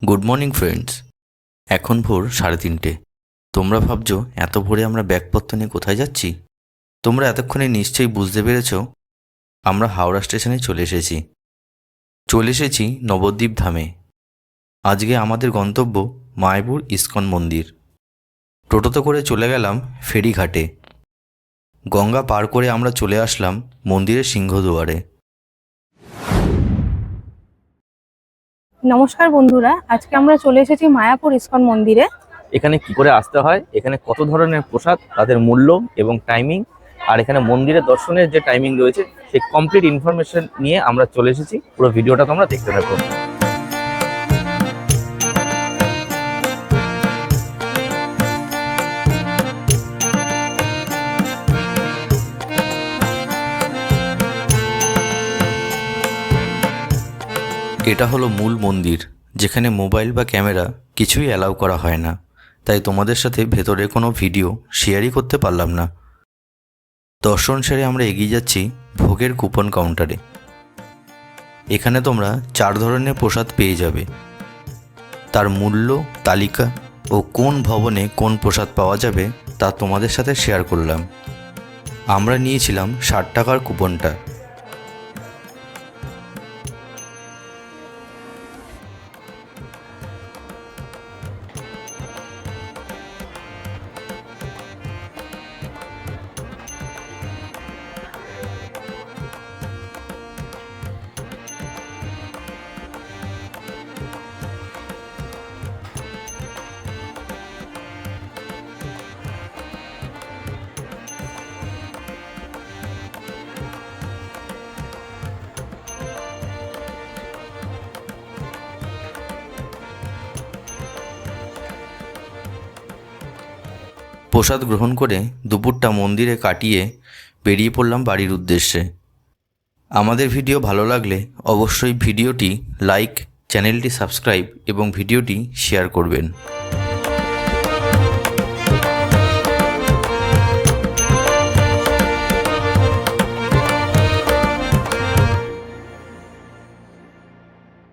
Good morning friends. এখন ভোর 3:30। তোমরা ভাবছো এত ভোরে আমরা ব্যাগপত্র নিয়ে কোথায় যাচ্ছি? তোমরা এতক্ষণে নিশ্চয়ই বুঝতে পেরেছ। আমরা হাওড়া স্টেশনে চলে এসেছি নবদ্বীপ ধামে। আজকে আমাদের গন্তব্য মায়াপুর ইস্কন মন্দির। টোটোতে করে চলে গেলাম ফেরিঘাটে। গঙ্গা পার করে আমরা চলে আসলাম মন্দিরের সিংহদুয়ারে। নমস্কার বন্ধুরা, আজকে আমরা চলে এসেছি মায়াপুর ইস্কন মন্দিরে। এখানে কি করে আসতে হয়, এখানে কত ধরনের প্রসাদ, তাদের মূল্য এবং টাইমিং, আর এখানে মন্দিরের দর্শনের যে টাইমিং রয়েছে সেই কমপ্লিট ইনফরমেশন নিয়ে আমরা চলে এসেছি। পুরো ভিডিওটা তোমরা দেখতে থাকো। এটা হলো মূল মন্দির, যেখানে মোবাইল বা ক্যামেরা কিছুই অ্যালাউ করা হয় না। তাই তোমাদের সাথে ভেতরে কোনো ভিডিও শেয়ারই করতে পারলাম না। দর্শন সেরে আমরা এগিয়ে যাচ্ছি ভোগের কুপন কাউন্টারে। এখানে তোমরা 4 ধরনের প্রসাদ পেয়ে যাবে। তার মূল্য, তালিকা ও কোন ভবনে কোন প্রসাদ পাওয়া যাবে তা তোমাদের সাথে শেয়ার করলাম। আমরা নিয়েছিলাম 60 টাকার কুপনটা। প্রসাদ গ্রহণ করে দুপুরটা মন্দিরে কাটিয়ে বেরিয়ে পড়লাম বাড়ির উদ্দেশ্যে। আমাদের ভিডিও ভালো লাগলে অবশ্যই ভিডিওটি লাইক, চ্যানেলটি সাবস্ক্রাইব এবং ভিডিওটি শেয়ার করবেন।